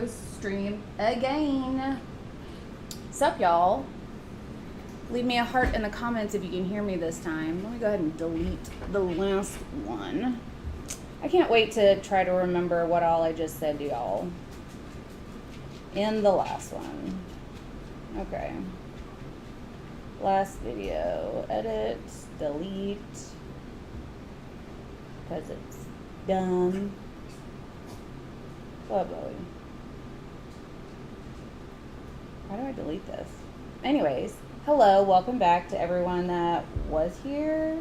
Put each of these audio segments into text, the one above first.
go stream again. Sup, y'all? Leave me a heart in the comments if you can hear me this time. Let me go ahead and delete the last one. I can't wait to try to remember what all I just said to y'all in the last one. Okay. Last video. Edit. Delete. Because it's dumb. Lovely. How do I delete this? Anyways, hello, welcome back to everyone that was here.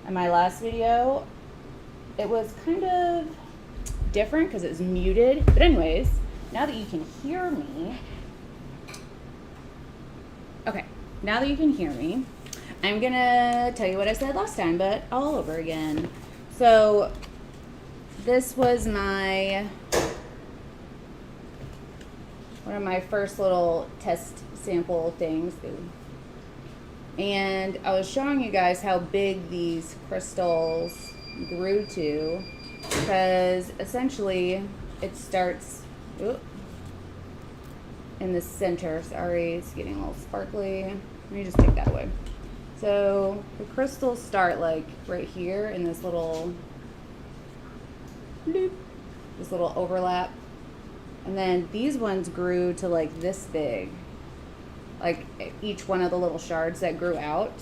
In my last video, it was kind of different because it was muted. But anyways, now that you can hear me, okay, now that you can hear me, I'm gonna tell you what I said last time, but all over again. So this was one of my first little test sample things. And I was showing you guys how big these crystals grew to, because essentially it starts in the center. Sorry, it's getting a little sparkly. Let me just take that away. So the crystals start like right here in this little bloop, this little overlap. And then these ones grew to like this big. Like each one of the little shards that grew out,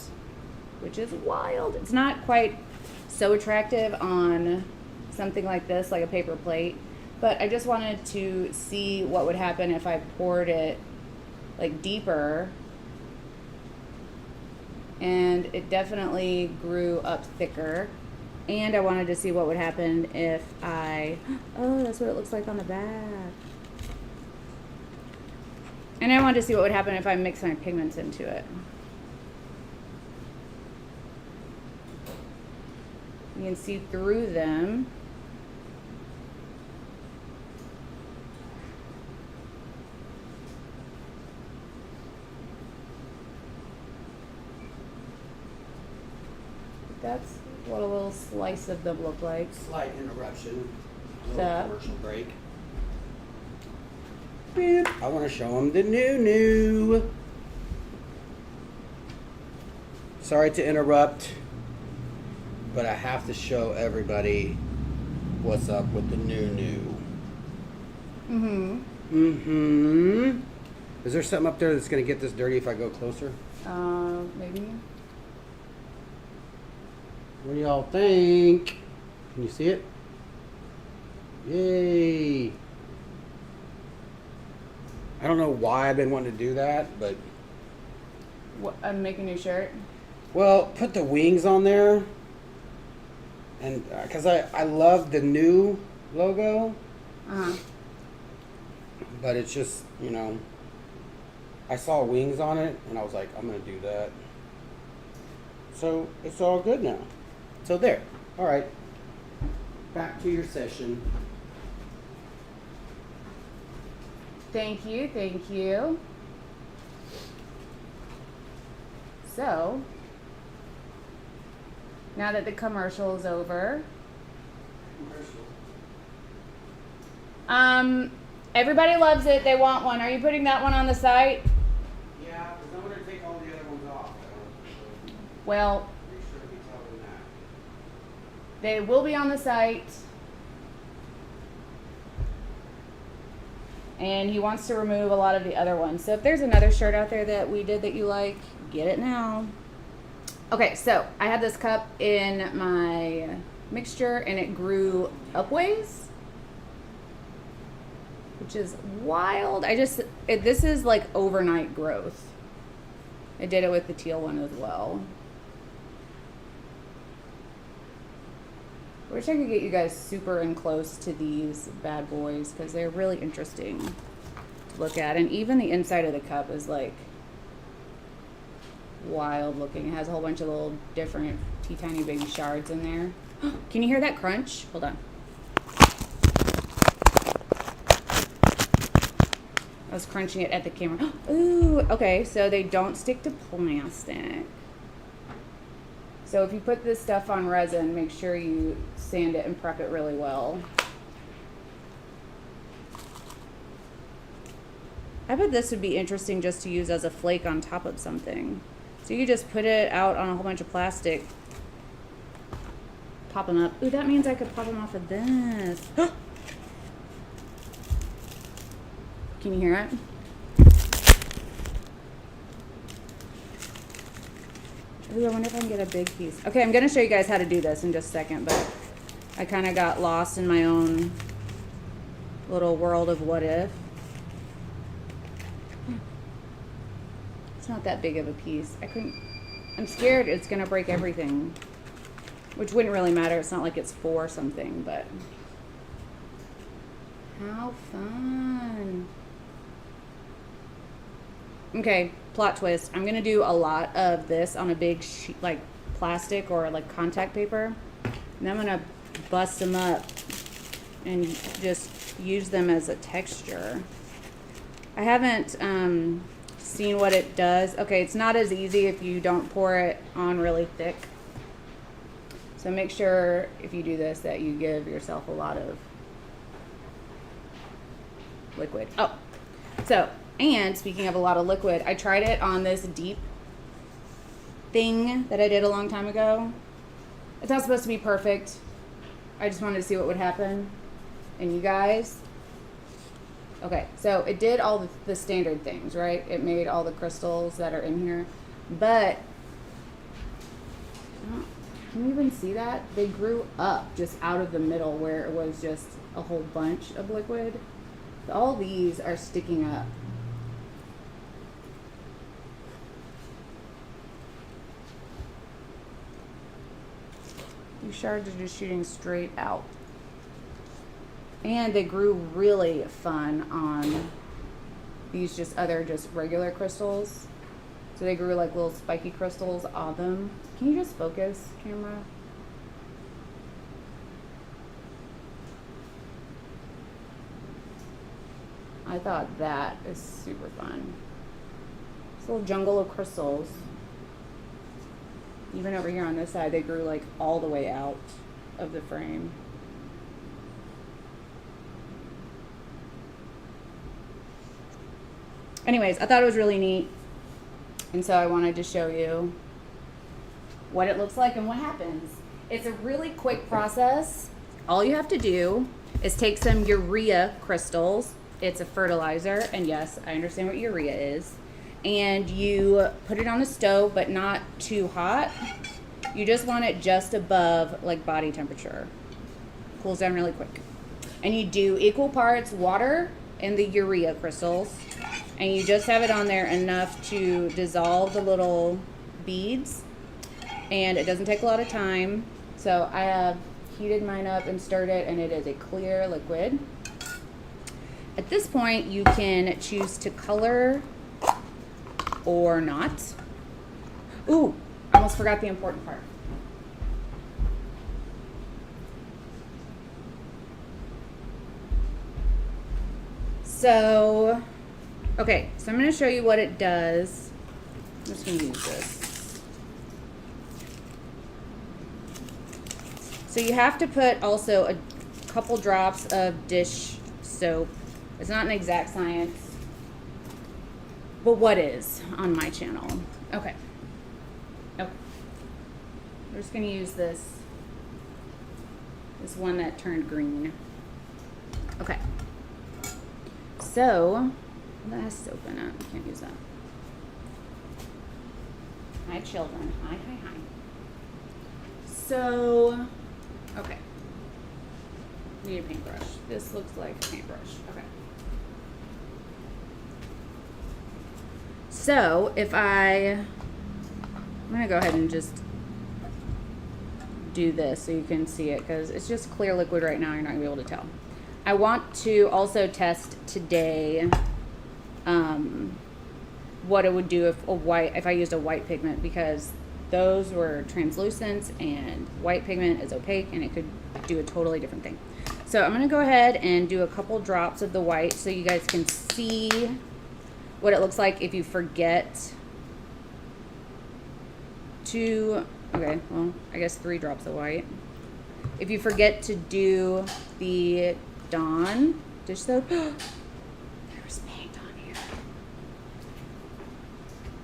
which is wild. It's not quite so attractive on something like this, like a paper plate. But I just wanted to see what would happen if I poured it like deeper. And it definitely grew up thicker. And I wanted to see what would happen if oh, that's what it looks like on the back. And I wanted to see what would happen if I mix my pigments into it. You can see through them. That's what a little slice of them look like. Slight interruption. A So, little commercial break. I want to show them the new. Sorry to interrupt, but I have to show everybody what's up with the new. Is there something up there that's going to get this dirty if I go closer? Maybe. What do y'all think? Can you see it? Yay! I don't know why I've been wanting to do that, but... What, I'm making a new shirt? Well, put the wings on there. And because I love the new logo. Uh-huh. But it's just, you know, I saw wings on it, and I was like, I'm going to do that. So, it's all good now. So, there. All right. Back to your session. Thank you, thank you. So, now that the commercial is over, everybody loves it. They want one. Are you putting that one on the site? Yeah, because I'm going to take all the other ones off. Well, Make sure we tell them that. they will be on the site. And he wants to remove a lot of the other ones. So if there's another shirt out there that we did that you like, get it now. Okay, so I had this cup in my mixture and it grew upways, which is wild. This is like overnight growth. I did it with the teal one as well. I wish I could get you guys super in close to these bad boys because they're really interesting to look at. And even the inside of the cup is like wild looking. It has a whole bunch of little different teeny baby shards in there. Can you hear that crunch? Hold on. I was crunching it at the camera. Ooh, okay, so they don't stick to plastic. So if you put this stuff on resin, make sure you sand it and prep it really well. I bet this would be interesting just to use as a flake on top of something. So you just put it out on a whole bunch of plastic. Pop them up. Ooh, that means I could pop them off of this. Can you hear it? Ooh, I wonder if I can get a big piece. Okay, I'm going to show you guys how to do this in just a second, but I kind of got lost in my own little world of what if. It's not that big of a piece. I'm scared it's going to break everything, which wouldn't really matter. It's not like it's for something, but how fun. Okay, plot twist. I'm gonna do a lot of this on a big sheet, like plastic or like contact paper. And I'm gonna bust them up and just use them as a texture. I haven't seen what it does. Okay, it's not as easy if you don't pour it on really thick. So make sure if you do this that you give yourself a lot of liquid. Oh, so, and speaking of a lot of liquid, I tried it on this deep thing that I did a long time ago. It's not supposed to be perfect. I just wanted to see what would happen. And you guys, okay, so it did all the standard things, right? It made all the crystals that are in here, but can you even see that? They grew up just out of the middle where it was just a whole bunch of liquid. All these are sticking up. These shards are just shooting straight out. And they grew really fun on these just regular crystals. So they grew like little spiky crystals on them. Can you just focus, camera? I thought that is super fun. This little jungle of crystals. Even over here on this side, they grew like all the way out of the frame. Anyways, I thought it was really neat. And so I wanted to show you what it looks like and what happens. It's a really quick process. All you have to do is take some urea crystals. It's a fertilizer, and yes, I understand what urea is. And you put it on the stove, but not too hot. You just want it just above like body temperature. Cools down really quick. And you do equal parts water and the urea crystals. And you just have it on there enough to dissolve the little beads. And it doesn't take a lot of time. So I have heated mine up and stirred it, and it is a clear liquid. At this point, you can choose to color or not. Ooh, I almost forgot the important part. So, okay, so I'm going to show you what it does. I'm just going to use this. So you have to put also a couple drops of dish soap. It's not an exact science, but what is on my channel. Okay. Okay. We're just going to use this one that turned green. Okay. So, that has soap in it. I can't use that. Hi, children. Hi, hi, hi. So, okay. Need a paintbrush. This looks like a paintbrush. Okay. So, I'm going to go ahead and just do this so you can see it, because it's just clear liquid right now. You're not going to be able to tell. I want to also test today what it would do if I used a white pigment, because those were translucent and white pigment is opaque and it could do a totally different thing. So I'm going to go ahead and do a couple drops of the white so you guys can see what it looks like if you forget to, okay, well, I guess 3 drops of white. If you forget to do the Dawn dish soap, there was paint on here.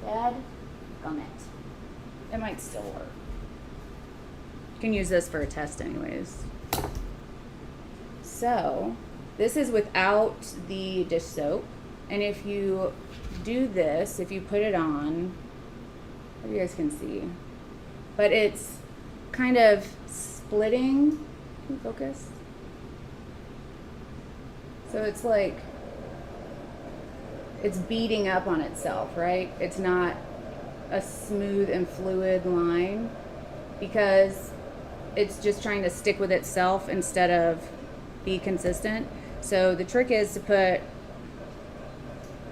Dad, gum it. It might still work. You can use this for a test anyways. So, this is without the dish soap. And if you do this, if you put it on, I hope you guys can see, but it's kind of splitting. Can you focus? So it's like, it's beating up on itself, right? It's not a smooth and fluid line because it's just trying to stick with itself instead of be consistent. So the trick is to put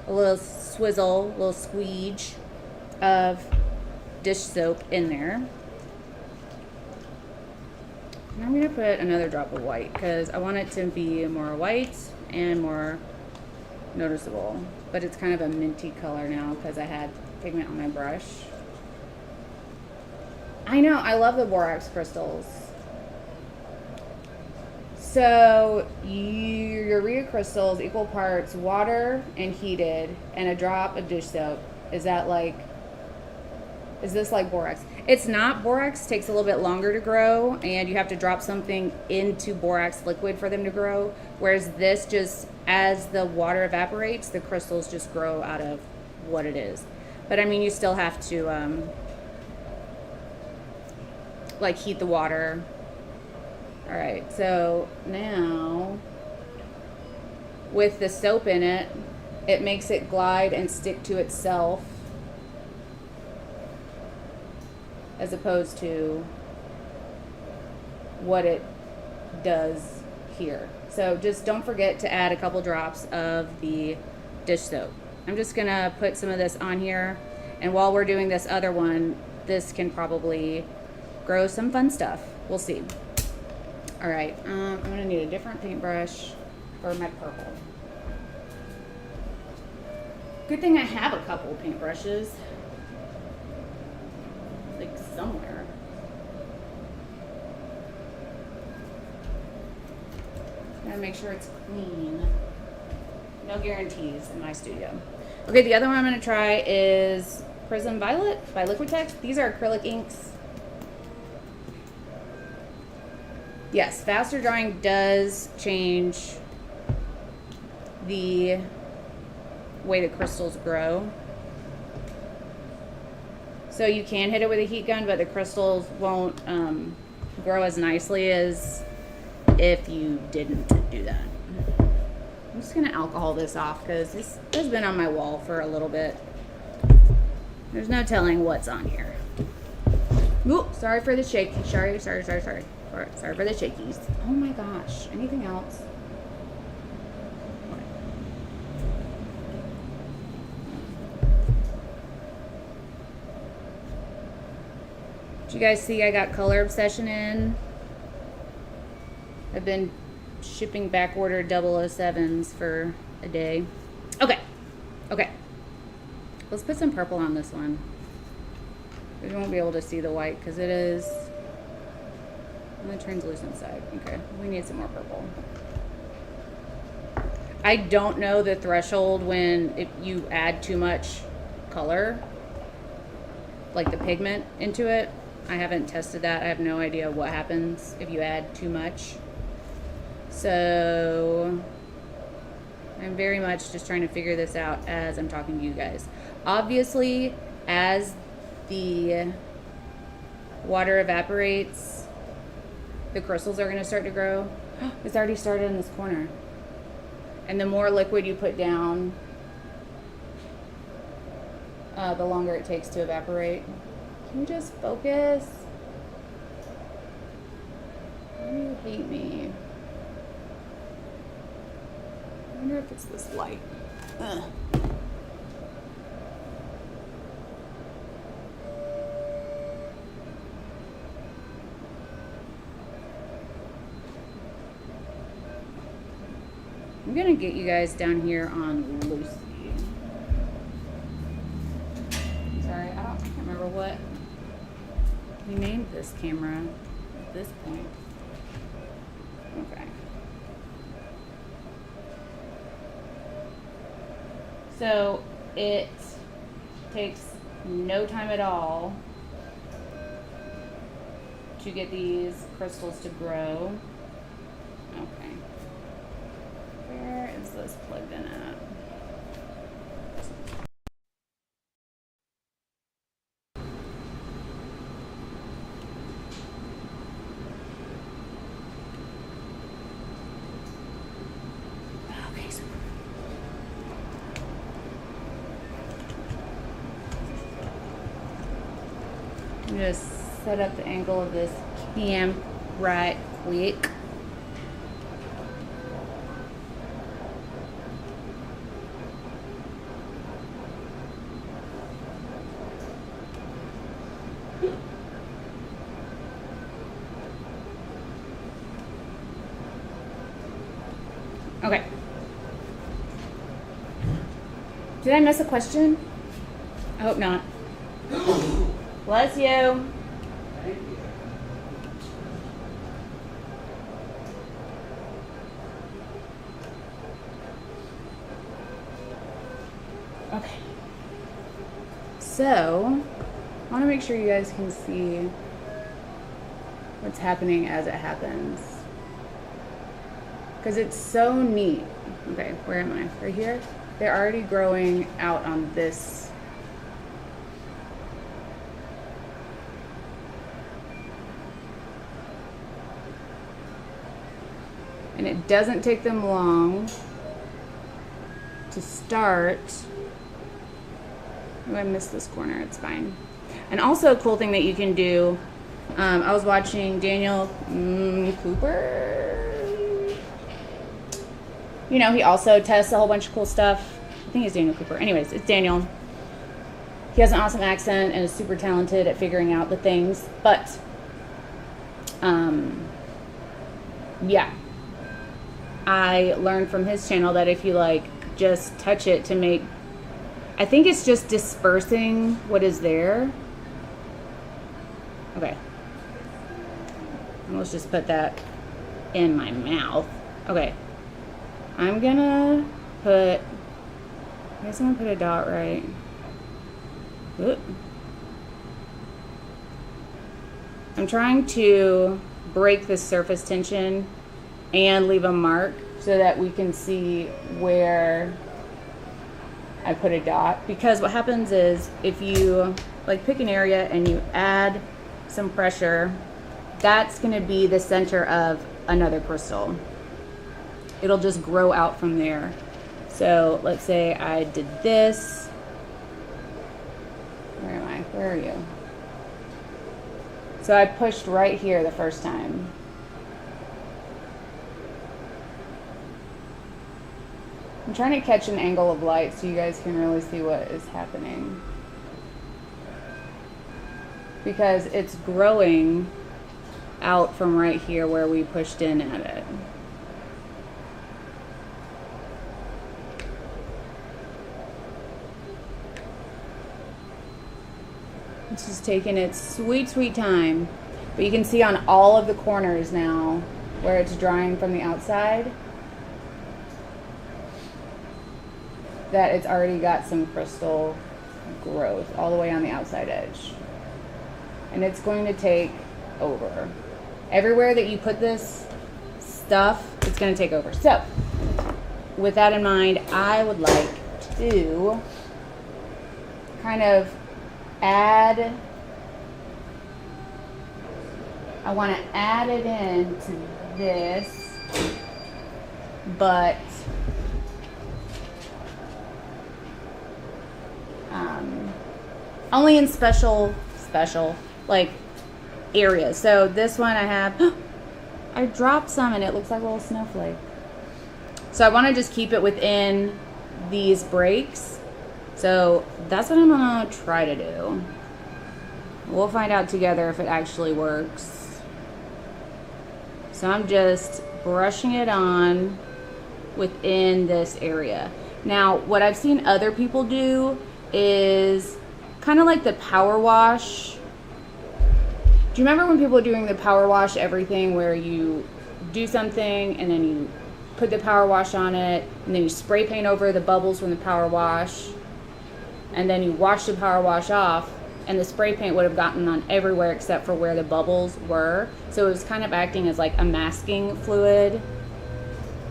a little swizzle, a little squeege of dish soap in there. And I'm gonna put another drop of white because I want it to be more white and more noticeable. But it's kind of a minty color now because I had pigment on my brush. I know, I love the borax crystals. So your urea crystals, equal parts water and heated, and a drop of dish soap. Is that like, is this like borax? It's not. Borax takes a little bit longer to grow, and you have to drop something into borax liquid for them to grow. Whereas this just, as the water evaporates, the crystals just grow out of what it is. But I mean, you still have to like heat the water. All right, so now with the soap in it, it makes it glide and stick to itself as opposed to what it does here. So just don't forget to add a couple drops of the dish soap. I'm just gonna put some of this on here, and while we're doing this other one, this can probably grow some fun stuff. We'll see. All right, I'm gonna need a different paintbrush for my purple. Good thing I have a couple of paintbrushes, like somewhere. Gotta make sure it's clean. No guarantees in my studio. Okay, the other one I'm gonna try is Prism Violet by Liquitex. These are acrylic inks. Yes, faster drying does change the way the crystals grow. So you can hit it with a heat gun, but the crystals won't grow as nicely as if you didn't do that. I'm just gonna alcohol this off because this has been on my wall for a little bit. There's no telling what's on here. Ooh, sorry for the shaky. Sorry for the shakies. Oh my gosh. Anything else? Did you guys see I got Color Obsession in? I've been shipping back order 007s for a day. Okay. Okay. Let's put some purple on this one. You won't be able to see the white because it is on the translucent side. Okay, we need some more purple. I don't know the threshold when if you add too much color, like the pigment into it. I haven't tested that. I have no idea what happens if you add too much. So I'm very much just trying to figure this out as I'm talking to you guys. Obviously, as the water evaporates, the crystals are going to start to grow. It's already started in this corner. And the more liquid you put down, the longer it takes to evaporate. Can you just focus? Why do you hate me? I wonder if it's this light. Ugh. I'm gonna get you guys down here on Lucy. Sorry, I can't remember what we named this camera at this point. Okay. So it takes no time at all to get these crystals to grow. Okay. Where is this plugged in at? Okay, so I'm gonna set up the angle of this cam right quick. Okay. Did I miss a question? I hope not. Bless you. Okay. So, I want to make sure you guys can see what's happening as it happens. Because it's so neat. Okay, where am I? Right here? They're already growing out on this. And it doesn't take them long to start. Oh, I missed this corner, it's fine. And also a cool thing that you can do, I was watching Daniel Cooper. You know, he also tests a whole bunch of cool stuff. I think it's Daniel Cooper. Anyways, it's Daniel. He has an awesome accent and is super talented at figuring out the things. But, yeah. I learned from his channel that if you like just touch it to make, I think it's just dispersing what is there. Okay. Let's just put that in my mouth. Okay. I'm gonna put, I guess I'm gonna put a dot right. Oop. I'm trying to break the surface tension and leave a mark so that we can see where I put a dot. Because what happens is if you like pick an area and you add some pressure, that's gonna be the center of another crystal. It'll just grow out from there. So let's say I did this. Where am I? Where are you? So I pushed right here the first time. I'm trying to catch an angle of light so you guys can really see what is happening. Because it's growing out from right here where we pushed in at it. It's just taking its sweet, sweet time. But you can see on all of the corners now where it's drying from the outside that it's already got some crystal growth all the way on the outside edge. And it's going to take over. Everywhere that you put this stuff, it's going to take over. So, with that in mind, I would like to kind of add, I want to add it into this, but only in special like areas. So this one I have, I dropped some and it looks like a little snowflake. So I want to just keep it within these breaks. So that's what I'm gonna try to do. We'll find out together if it actually works. So I'm just brushing it on within this area. Now, what I've seen other people do is kind of like the power wash. Do you remember when people were doing the power wash everything, where you do something and then you put the power wash on it and then you spray paint over the bubbles from the power wash? and then you wash the power wash off, and the spray paint would have gotten on everywhere except for where the bubbles were. So it was kind of acting as like a masking fluid,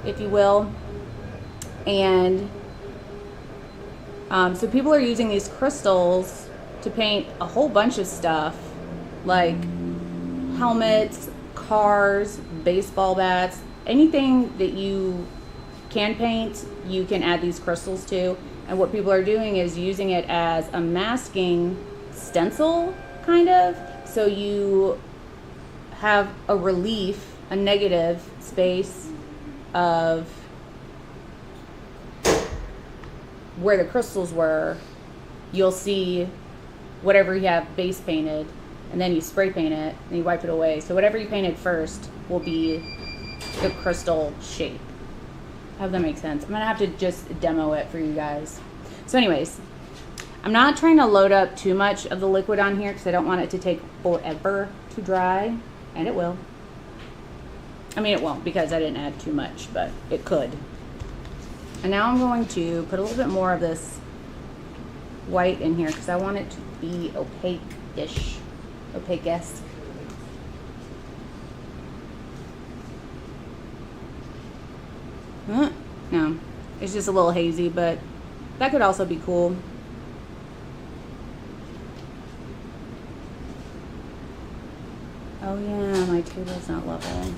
if you will. And so people are using these crystals to paint a whole bunch of stuff, like helmets, cars, baseball bats, anything that you can paint, you can add these crystals to. And what people are doing is using it as a masking stencil, kind of. So you have a relief, a negative space of where the crystals were. You'll see whatever you have base painted, and then you spray paint it and you wipe it away. So whatever you painted first will be the crystal shape. I hope that makes sense. I'm gonna have to just demo it for you guys. So anyways, I'm not trying to load up too much of the liquid on here because I don't want it to take forever to dry, and it will. I mean, it won't because I didn't add too much, but it could. And now I'm going to put a little bit more of this white in here because I want it to be opaque-ish, opaque-esque. No, it's just a little hazy, but that could also be cool. Oh yeah, my table's not level. I'm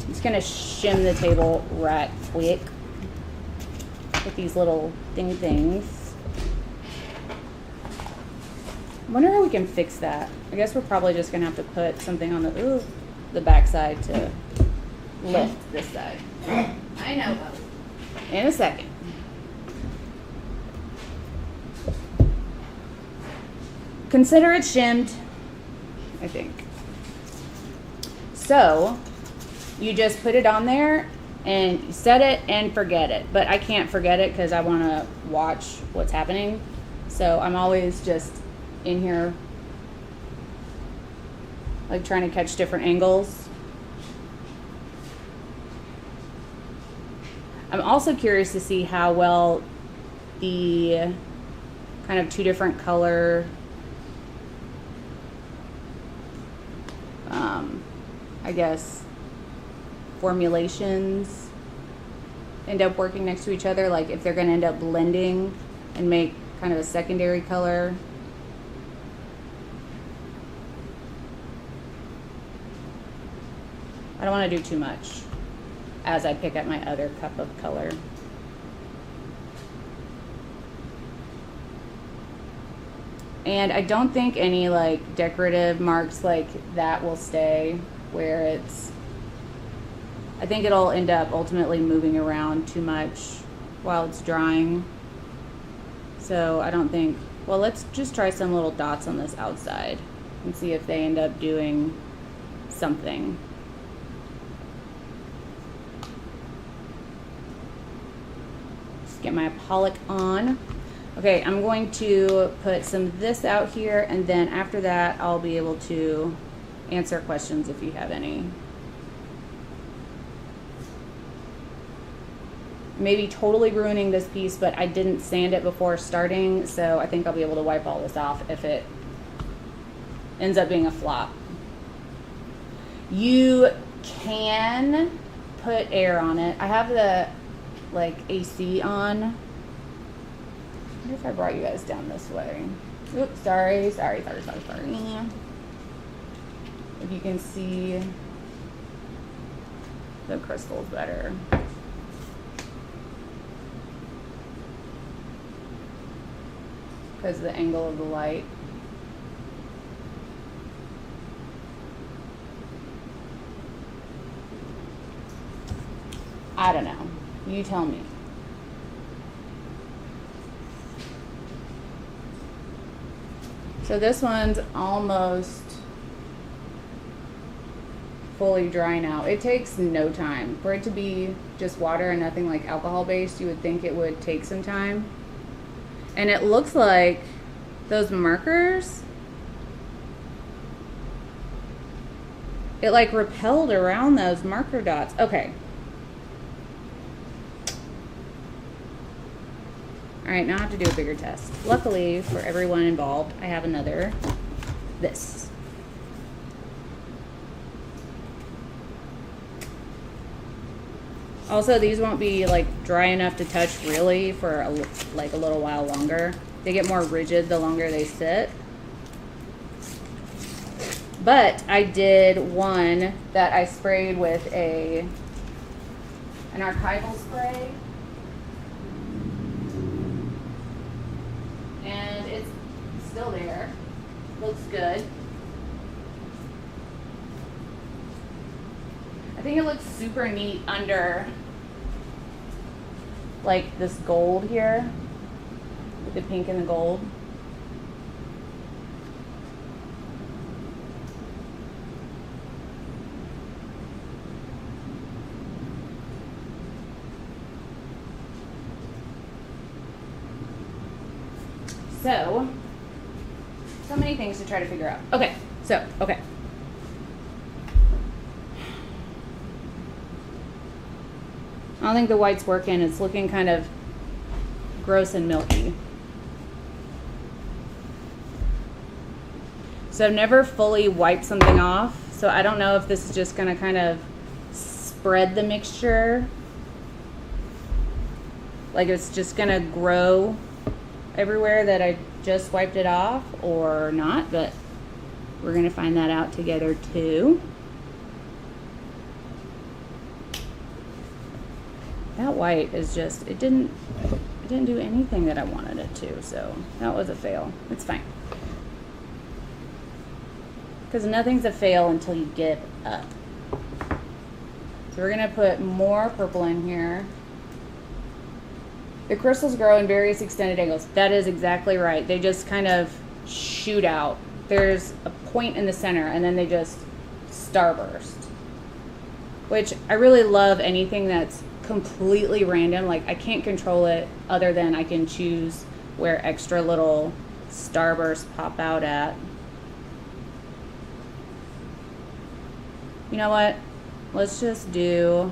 just gonna shim the table right quick with these little things. I wonder how we can fix that. I guess we're probably just gonna have to put something on the back side to lift this side. I know. In a second. Consider it shimmed, I think. So you just put it on there and you set it and forget it. But I can't forget it because I want to watch what's happening. So I'm always just in here like trying to catch different angles. I'm also curious to see how well the kind of two different color I guess formulations end up working next to each other, like if they're going to end up blending and make kind of a secondary color. I don't want to do too much as I pick up my other cup of color. And I don't think any like decorative marks like that will stay where it's, I think it'll end up ultimately moving around too much while it's drying. So I don't think, well, let's just try some little dots on this outside and see if they end up doing something. Just get my Pollock on. Okay, I'm going to put some of this out here, and then after that I'll be able to answer questions if you have any. Maybe totally ruining this piece, but I didn't sand it before starting, so I think I'll be able to wipe all this off if it ends up being a flop. You can put air on it. I have the like AC on. I wonder if I brought you guys down this way. Oops, sorry. If you can see the crystals better. Because of the angle of the light. I don't know. You tell me. So this one's almost fully dry now. It takes no time. For it to be just water and nothing like alcohol based, you would think it would take some time. And it looks like those markers, it like repelled around those marker dots. Okay. All right, now I have to do a bigger test. Luckily for everyone involved, I have another, this. Also, these won't be like dry enough to touch really for like a little while longer. They get more rigid the longer they sit. But I did one that I sprayed with an archival spray. And it's still there. Looks good. I think it looks super neat under like this gold here with the pink and the gold. So many things to try to figure out. Okay, okay. I don't think the white's working. It's looking kind of gross and milky. So I've never fully wiped something off, so I don't know if this is just gonna kind of spread the mixture. Like it's just gonna grow everywhere that I just wiped it off or not, but we're gonna find that out together too. That white is just, it didn't do anything that I wanted it to, so that was a fail. It's fine. Because nothing's a fail until you give up. So we're gonna put more purple in here. The crystals grow in various extended angles. That is exactly right. They just kind of shoot out. There's a point in the center and then they just starburst. Which I really love anything that's completely random. Like I can't control it other than I can choose where extra little starbursts pop out at. You know what? Let's just do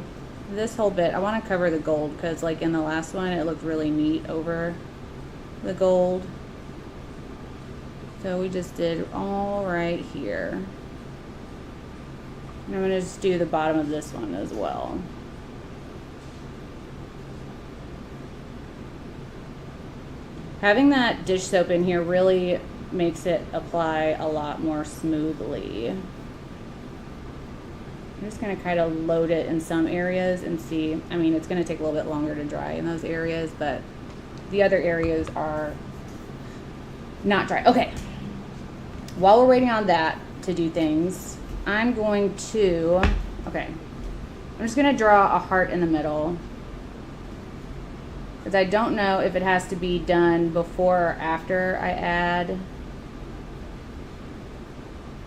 this whole bit. I want to cover the gold because like in the last one it looked really neat over the gold. So we just did all right here. And I'm going to just do the bottom of this one as well. Having that dish soap in here really makes it apply a lot more smoothly. I'm just going to kind of load it in some areas and see. I mean, it's going to take a little bit longer to dry in those areas, but the other areas are not dry. Okay. While we're waiting on that to do things, I'm going to, okay, I'm just going to draw a heart in the middle because I don't know if it has to be done before or after I add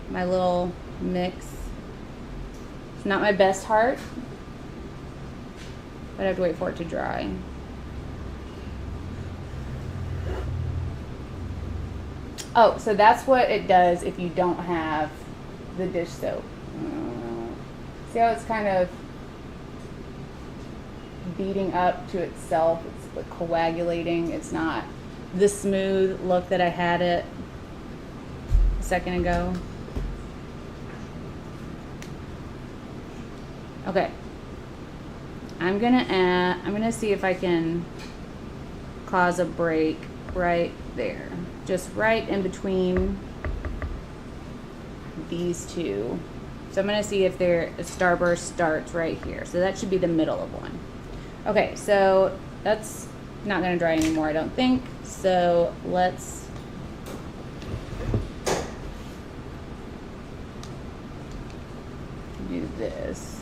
my little mix. It's not my best heart, but I have to wait for it to dry. Oh, so that's what it does if you don't have the dish soap. See how it's kind of beating up to itself? It's like coagulating. It's not the smooth look that I had it a second ago. Okay, I'm gonna see if I can cause a break right there, just right in between these two. So I'm gonna see if a starburst starts right here. So that should be the middle of one. Okay, so that's not gonna dry anymore, I don't think. So let's do this.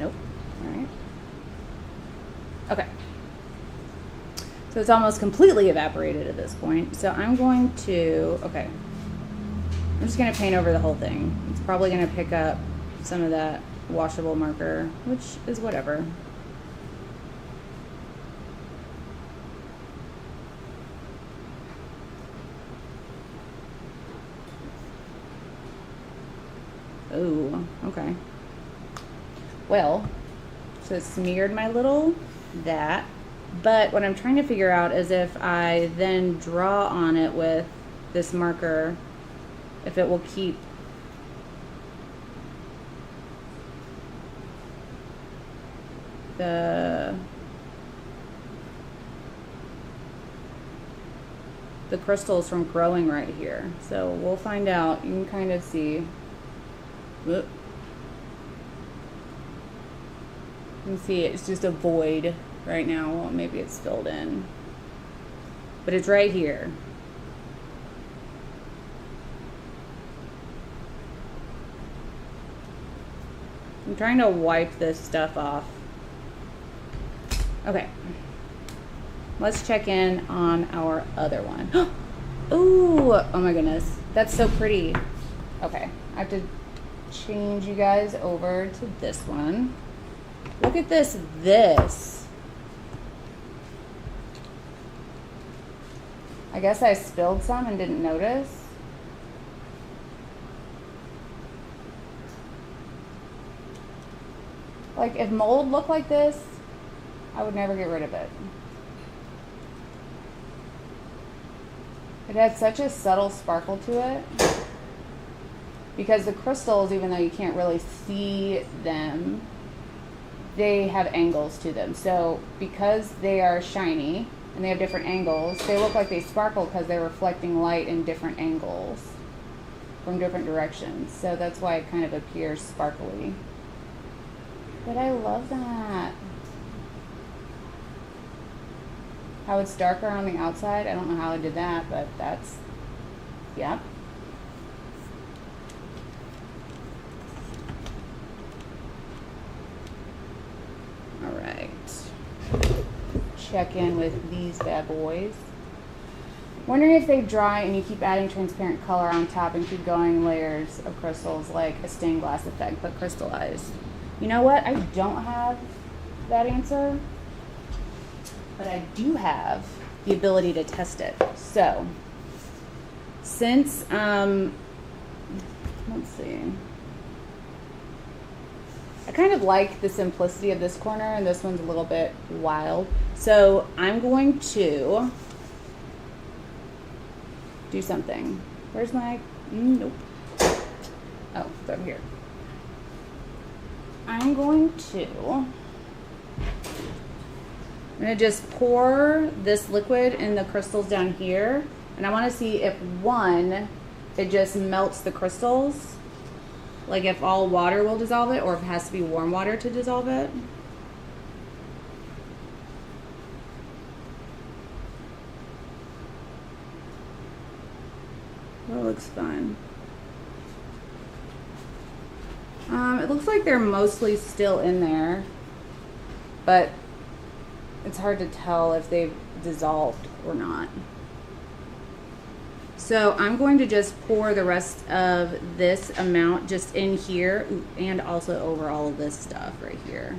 Nope. All right. Okay. So it's almost completely evaporated at this point. So I'm going to, okay. I'm just going to paint over the whole thing. It's probably going to pick up some of that washable marker, which is whatever. Oh, okay. Well, so it smeared my little that. But what I'm trying to figure out is if I then draw on it with this marker, if it will keep the crystals from growing right here. So we'll find out. You can kind of see. Whoop. You can see it's just a void right now. Well, maybe it's filled in. But it's right here. I'm trying to wipe this stuff off. Okay. Let's check in on our other one. Ooh, oh my goodness. That's so pretty. Okay, I have to change you guys over to this one. Look at this. I guess I spilled some and didn't notice. Like, if mold looked like this, I would never get rid of it. It has such a subtle sparkle to it. Because the crystals, even though you can't really see them, they have angles to them. So because they are shiny and they have different angles, they look like they sparkle because they're reflecting light in different angles from different directions. So that's why it kind of appears sparkly. But I love that. How it's darker on the outside. I don't know how I did that, but that's, yeah. All right. Check in with these bad boys. Wondering if they dry and you keep adding transparent color on top and keep going layers of crystals like a stained glass effect, but crystallized. You know what? I don't have that answer. But I do have the ability to test it. So, since, let's see. I kind of like the simplicity of this corner, and this one's a little bit wild. So, I'm going to do something. Where's my, nope. Oh, it's over here. I'm going to just pour this liquid in the crystals down here, and I want to see if one, it just melts the crystals, like if all water will dissolve it, or if it has to be warm water to dissolve it. That looks fun. It looks like they're mostly still in there, but it's hard to tell if they've dissolved or not. So I'm going to just pour the rest of this amount just in here and also over all of this stuff right here.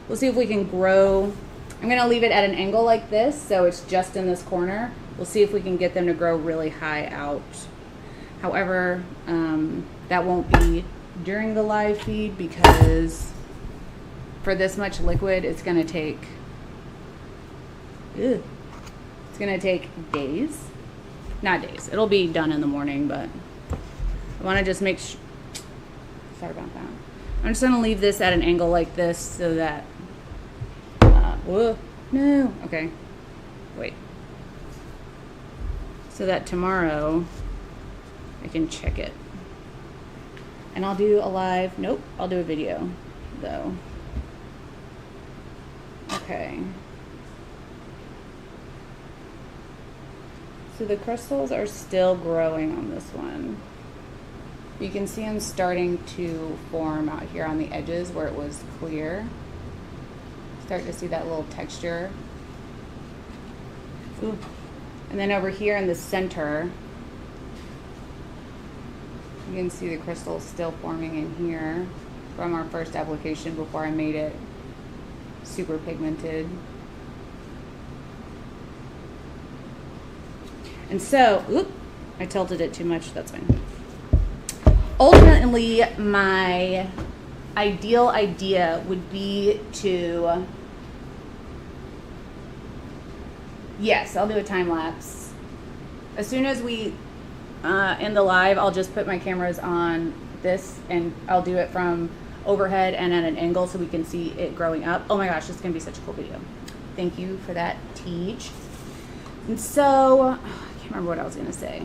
We'll see if we can grow. I'm going to leave it at an angle like this, so it's just in this corner. We'll see if we can get them to grow really high out. However, that won't be during the live feed because for this much liquid, it's going to take it's gonna take days. Not days. It'll be done in the morning, but I want to just make sure. Sorry about that. I'm just gonna leave this at an angle like this so that. Whoa! No. Okay. Wait. So that tomorrow I can check it, and I'll do a live. Nope. I'll do a video, though. Okay. So the crystals are still growing on this one. You can see them starting to form out here on the edges where it was clear. Start to see that little texture. Ooh. And then over here in the center, you can see the crystals still forming in here from our first application before I made it super pigmented. And so, I tilted it too much, that's fine. ultimately, my ideal idea would be to, yes, I'll do a time lapse. As soon as we end the live, I'll just put my cameras on this and I'll do it from overhead and at an angle so we can see it growing up. Oh my gosh, this is gonna be such a cool video. Thank you for that, Teach. And so, I can't remember what I was gonna say.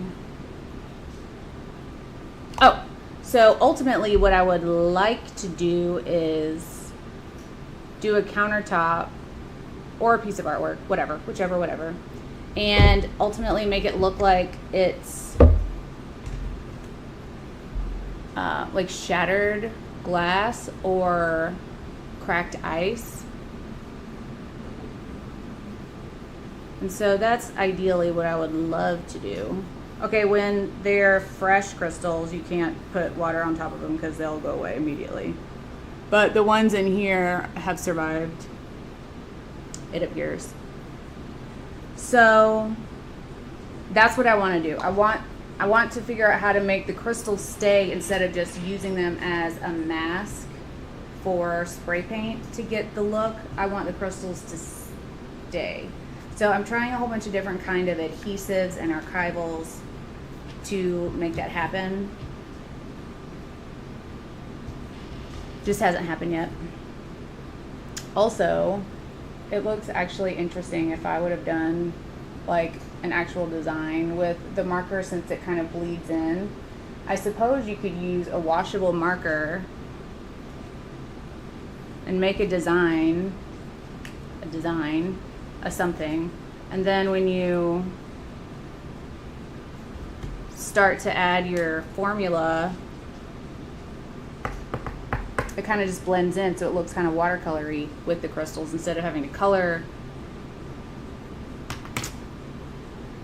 Oh, so ultimately what I would like to do is do a countertop or a piece of artwork, whatever, whichever, whatever. And ultimately make it look like it's like shattered glass or cracked ice. And so that's ideally what I would love to do. Okay, when they're fresh crystals, you can't put water on top of them because they'll go away immediately. But the ones in here have survived, it appears. So that's what I want to do. I want to figure out how to make the crystals stay instead of just using them as a mask for spray paint to get the look. I want the crystals to stay. So I'm trying a whole bunch of different kind of adhesives and archivals to make that happen. Just hasn't happened yet. Also, it looks actually interesting if I would have done like an actual design with the marker, since it kind of bleeds in. I suppose you could use a washable marker and make a design of something, and then when you start to add your formula, it kind of just blends in, so it looks kind of watercolory with the crystals instead of having to color.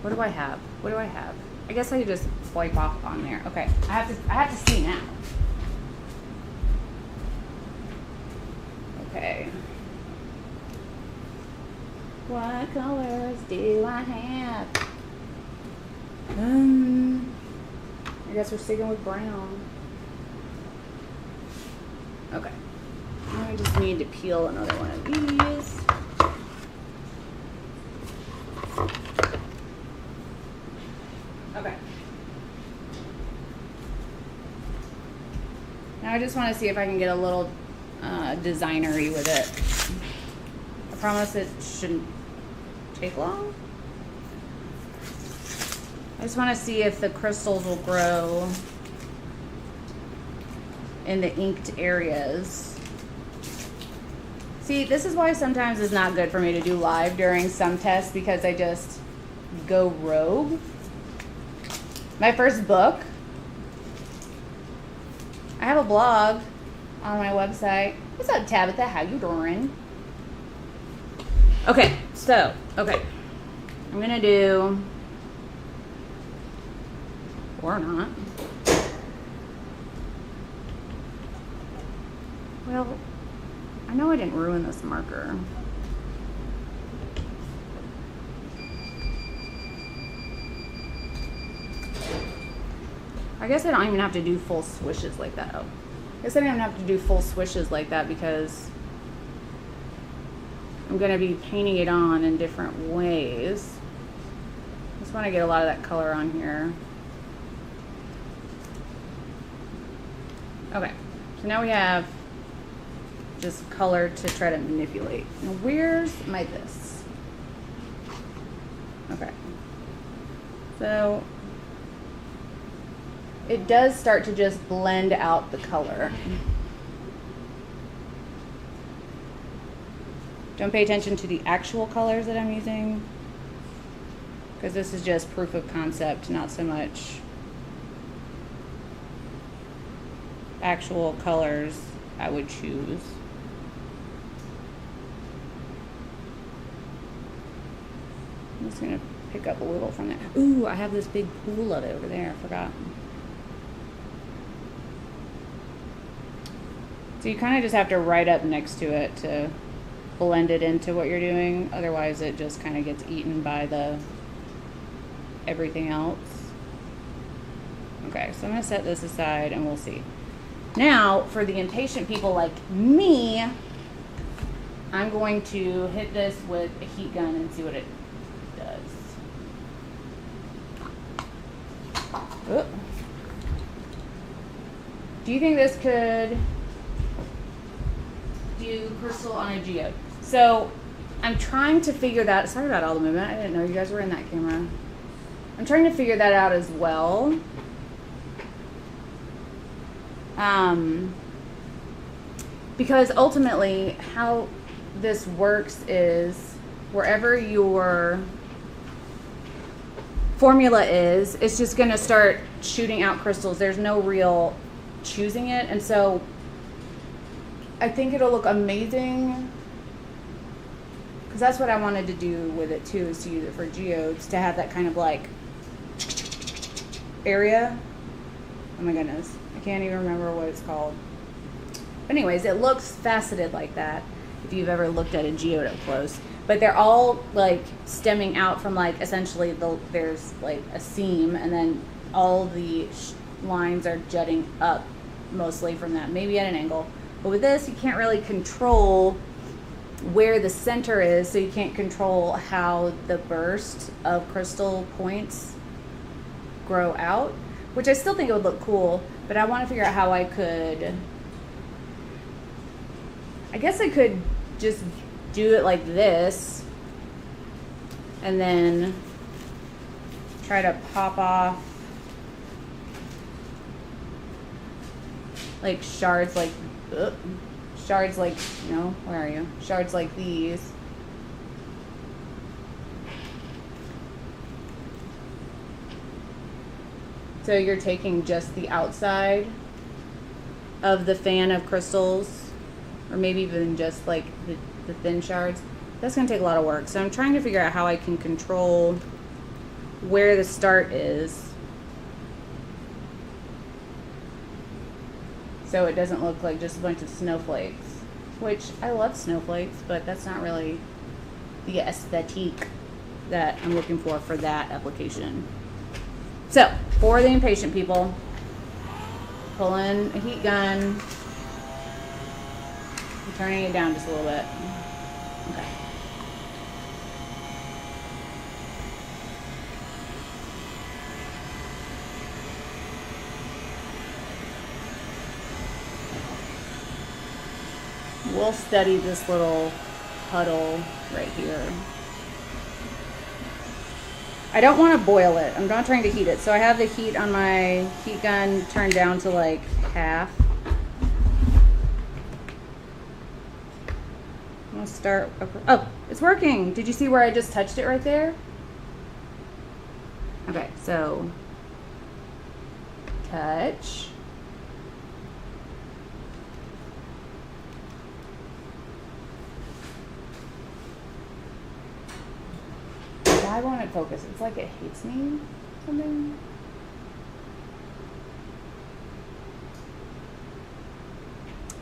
What do I have? What do I have? I guess I could just wipe off on there. Okay, I have to see now. Okay. What colors do I have? I guess we're sticking with brown. Okay. I just need to peel another one of these. Okay. Now I just want to see if I can get a little designery with it. I promise it shouldn't take long. I just want to see if the crystals will grow in the inked areas. See, this is why sometimes it's not good for me to do live during some tests, because I just go rogue. My first book, I have a blog on my website. What's up, Tabitha? How you doing? Okay, so, I'm gonna do, or not. Well, I know I didn't ruin this marker. I guess I don't even have to do full swishes like that. Oh, I guess I don't even have to do full swishes like that because I'm going to be painting it on in different ways. I just want to get a lot of that color on here. Okay, so now we have just color to try to manipulate. Now where's my this? Okay, so it does start to just blend out the color. Don't pay attention to the actual colors that I'm using, because this is just proof of concept, not so much actual colors I would choose. I'm just gonna pick up a little from there. Ooh, I have this big pool of it over there, I forgot. So you kind of just have to right up next to it to blend it into what you're doing. Otherwise it just kind of gets eaten by the everything else. Okay, so I'm gonna set this aside and we'll see. Now, for the impatient people like me, I'm going to hit this with a heat gun and see what it does. Oh. Do you think this could do crystal on a geode? So I'm trying to figure that. Sorry about all the movement. I didn't know you guys were in that camera. I'm trying to figure that out as well. Because ultimately how this works is wherever your formula is, it's just going to start shooting out crystals. There's no real choosing it. And so I think it'll look amazing, because that's what I wanted to do with it too, is to use it for geodes, to have that kind of like area. Oh my goodness, I can't even remember what it's called. But anyways, it looks faceted like that if you've ever looked at a geode up close. But they're all like stemming out from like essentially there's like a seam, and then all the lines are jutting up mostly from that, maybe at an angle. But with this, you can't really control where the center is, so you can't control how the burst of crystal points grow out, which I still think it would look cool, but I want to figure out how I could, I guess I could just do it like this and then try to pop off like shards like shards like, no, where are you? Shards like these. So you're taking just the outside of the fan of crystals, or maybe even just like the thin shards. That's gonna take a lot of work. So I'm trying to figure out how I can control where the start is, so it doesn't look like just a bunch of snowflakes, which I love snowflakes, but that's not really the aesthetique that I'm looking for that application. So for the impatient people, pull in a heat gun, I'm turning it down just a little bit. Okay. We'll study this little puddle right here. I don't want to boil it. I'm not trying to heat it. So I have the heat on my heat gun turned down to like half. I'm gonna start. Oh, it's working. Did you see where I just touched it right there? Okay, so touch. Why won't it focus? It's like it hates me, something.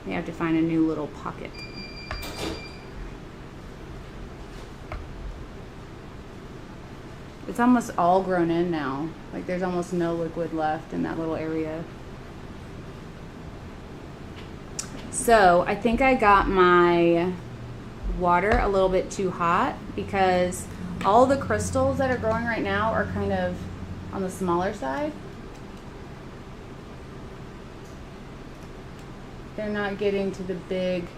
You have to find a new little pocket. It's almost all grown in now. Like there's almost no liquid left in that little area. So I think I got my water a little bit too hot, because all the crystals that are growing right now are kind of on the smaller side. They're not getting to the bigs,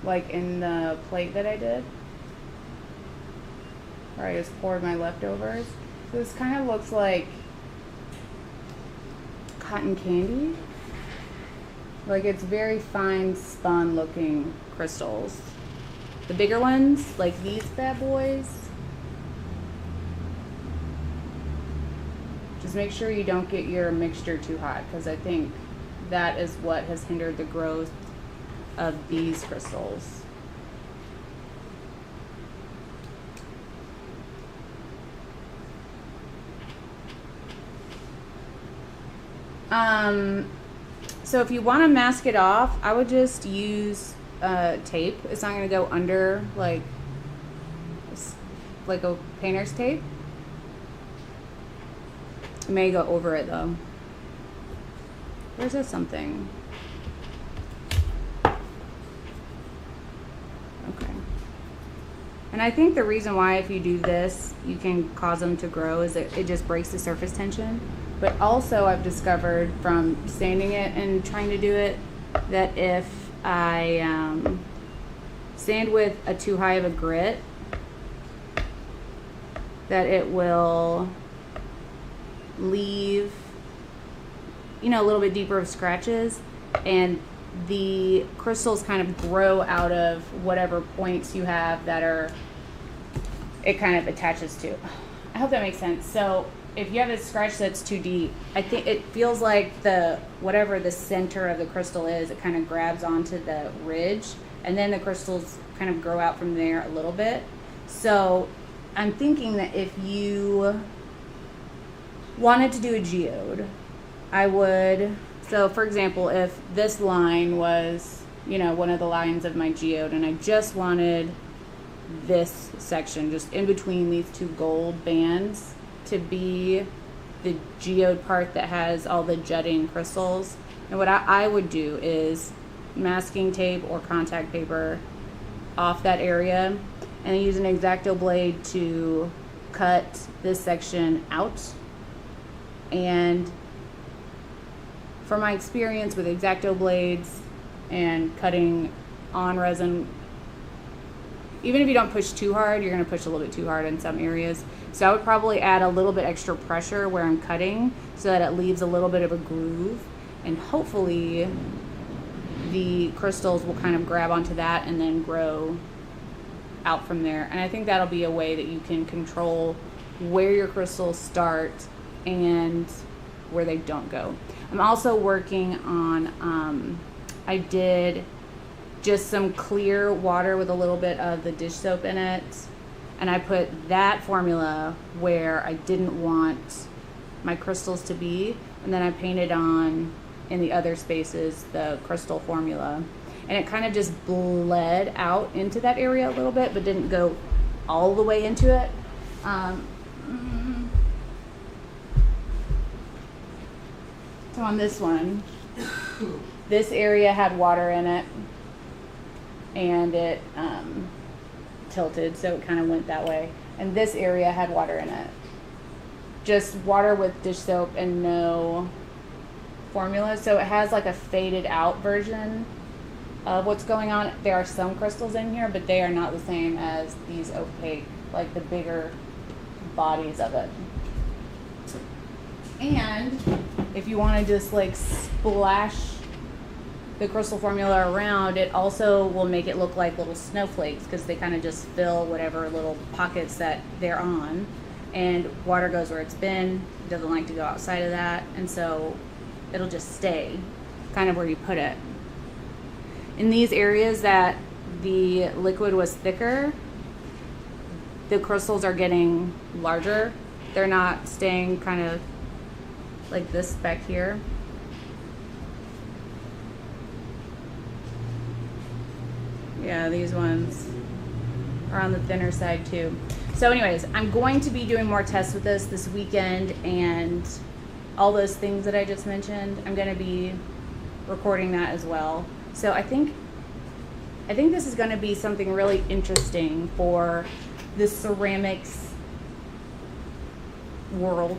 like in the plate that I did, where I just poured my leftovers. So this kind of looks like cotton candy. Like it's very fine spun looking crystals. The bigger ones, like these bad boys, just make sure you don't get your mixture too hot, because I think that is what has hindered the growth of these crystals. So if you want to mask it off, I would just use tape. It's not going to go under like a painter's tape. I may go over it though. Where's this something? Okay. And I think the reason why if you do this, you can cause them to grow is that it just breaks the surface tension. But also I've discovered from sanding it and trying to do it that if I sand with a too high of a grit, that it will leave, you know, a little bit deeper of scratches, and the crystals kind of grow out of whatever points you have that are, it kind of attaches to. I hope that makes sense. So if you have a scratch that's too deep, I think it feels like the, whatever the center of the crystal is, it kind of grabs onto the ridge, and then the crystals kind of grow out from there a little bit. So I'm thinking that if you wanted to do a geode, I would, so for example, if this line was, you know, one of the lines of my geode, and I just wanted this section just in between these two gold bands to be the geode part that has all the jutting crystals, and what I would do is masking tape or contact paper off that area, and then use an X-Acto blade to cut this section out. And from my experience with X-Acto blades and cutting on resin, even if you don't push too hard, you're going to push a little bit too hard in some areas. So I would probably add a little bit extra pressure where I'm cutting so that it leaves a little bit of a groove, and hopefully the crystals will kind of grab onto that and then grow out from there. And I think that'll be a way that you can control where your crystals start and where they don't go. I'm also working on, I did just some clear water with a little bit of the dish soap in it, and I put that formula where I didn't want my crystals to be, and then I painted on in the other spaces the crystal formula, and it kind of just bled out into that area a little bit, but didn't go all the way into it. So on this one, this area had water in it, and it tilted, so it kind of went that way. And this area had water in it. Just water with dish soap and no formula. So it has like a faded out version of what's going on. There are some crystals in here, but they are not the same as these opaque, like the bigger bodies of it. And if you want to just like splash the crystal formula around, it also will make it look like little snowflakes, because they kind of just fill whatever little pockets that they're on, and water goes where it's been. It doesn't like to go outside of that, and so it'll just stay kind of where you put it. In these areas that the liquid was thicker, the crystals are getting larger. They're not staying kind of like this back here. Yeah, these ones are on the thinner side too. So anyways, I'm going to be doing more tests with this weekend, and all those things that I just mentioned, I'm going to be recording that as well. So I think this is going to be something really interesting for the ceramics world.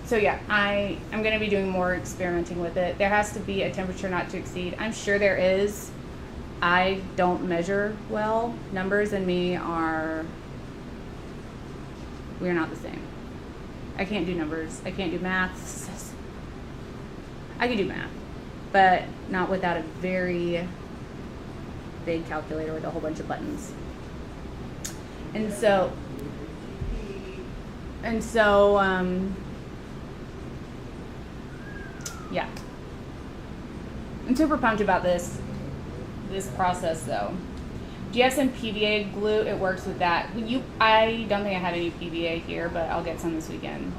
So yeah, I'm going to be doing more experimenting with it. There has to be a temperature not to exceed. I'm sure there is. I don't measure well. Numbers and me we're not the same. I can't do numbers. I can't do math. I can do math, but not without a very big calculator with a whole bunch of buttons. And so yeah, I'm super pumped about this process though. Do you have some PVA glue? It works with that. I don't think I have any PVA here, but I'll get some this weekend.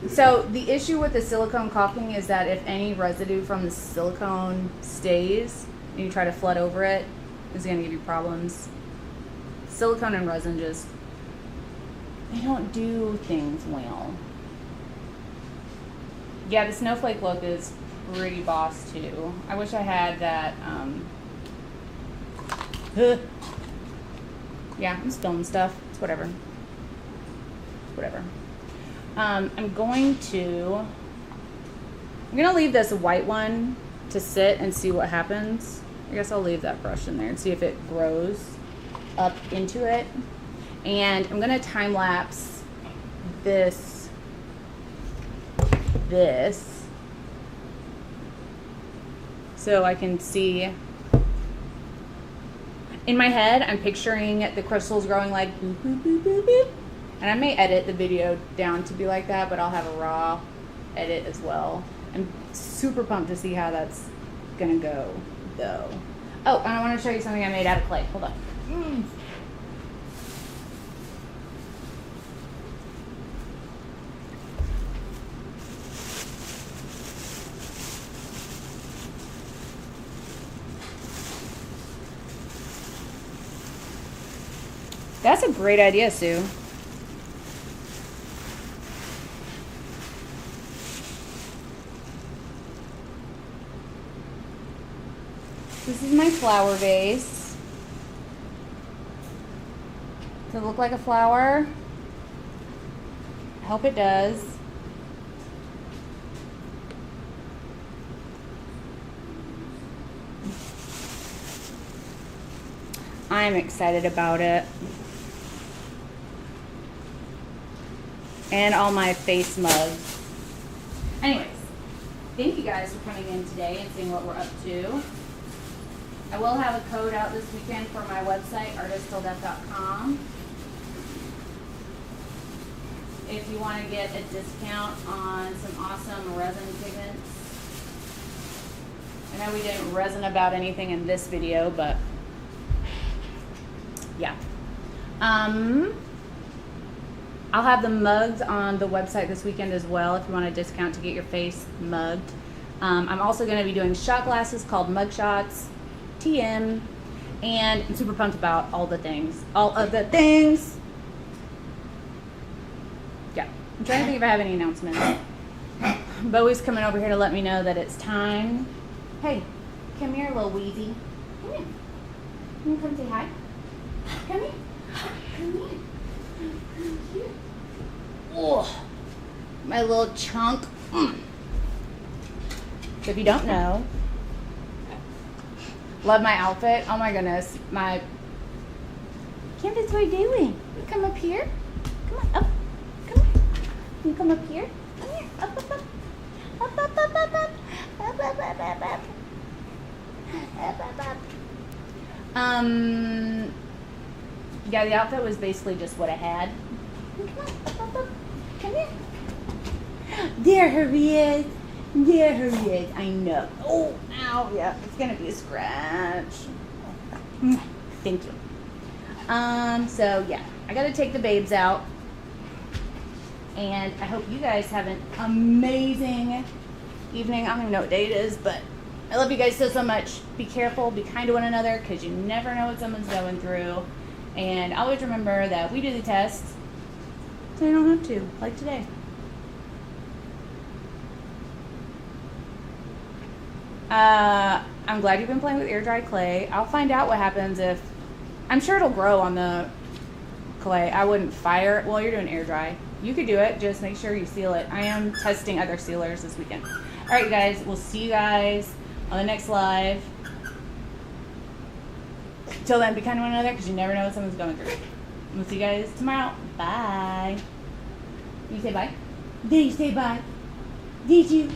So the issue with the silicone caulking is that if any residue from the silicone stays and you try to flood over it, it's going to give you problems. Silicone and resin just they don't do things well. Yeah, the snowflake look is pretty boss too. I wish I had that, yeah, I'm spilling stuff. It's whatever. Whatever. I'm gonna leave this white one to sit and see what happens. I guess I'll leave that brush in there and see if it grows up into it. And I'm gonna time lapse this so I can see. In my head, I'm picturing the crystals growing like boop, boop, boop, boop, boop. And I may edit the video down to be like that, but I'll have a raw edit as well. I'm super pumped to see how that's gonna go, though. Oh, and I want to show you something I made out of clay. Hold on. That's a great idea, Sue. This is my flower vase. Does it look like a flower? I hope it does. I'm excited about it. And all my face mugs. Anyways, thank you guys for coming in today and seeing what we're up to. I will have a code out this weekend for my website, artisttilldeath.com. If you want to get a discount on some awesome resin pigments. I know we didn't resin about anything in this video, but yeah. I'll have the mugs on the website this weekend as well if you want a discount to get your face mugged. I'm also going to be doing shot glasses called Mug Shots, TM, and I'm super pumped about all the things. All of the things! Yeah. I'm trying to think if I have any announcements. Bowie's coming over here to let me know that it's time. Hey, come here, little Wheezy. Come here. Can you come say hi? Come here. Come here. Come here. Oh, my little chunk. So if you don't know, love my outfit. Oh my goodness. Candace, what are you doing? Come up here. Come on, up. Come on. Can you come up here? Come here. Up, up, up. Up, up, up, up, up. Up, up, up, up, up. Up, up, up. Yeah, the outfit was basically just what I had. Come on, up, up, up. Come here. There he is. There he is. I know. Oh, ow. Yeah, it's going to be a scratch. Thank you. So, yeah. I got to take the babes out. And I hope you guys have an amazing evening. I don't even know what day it is, but I love you guys so much. Be careful. Be kind to one another because you never know what someone's going through. And always remember that we do the test so you don't have to, like today. I'm glad you've been playing with air dry clay. I'll find out what happens if, I'm sure it'll grow on the clay. I wouldn't fire it while you're doing air dry. You could do it, just make sure you seal it. I am testing other sealers this weekend. All right, you guys, we'll see you guys on the next live. Till then, be kind to one another because you never know what someone's going through. We'll see you guys tomorrow. Bye. You say bye? Did you say bye? Did you?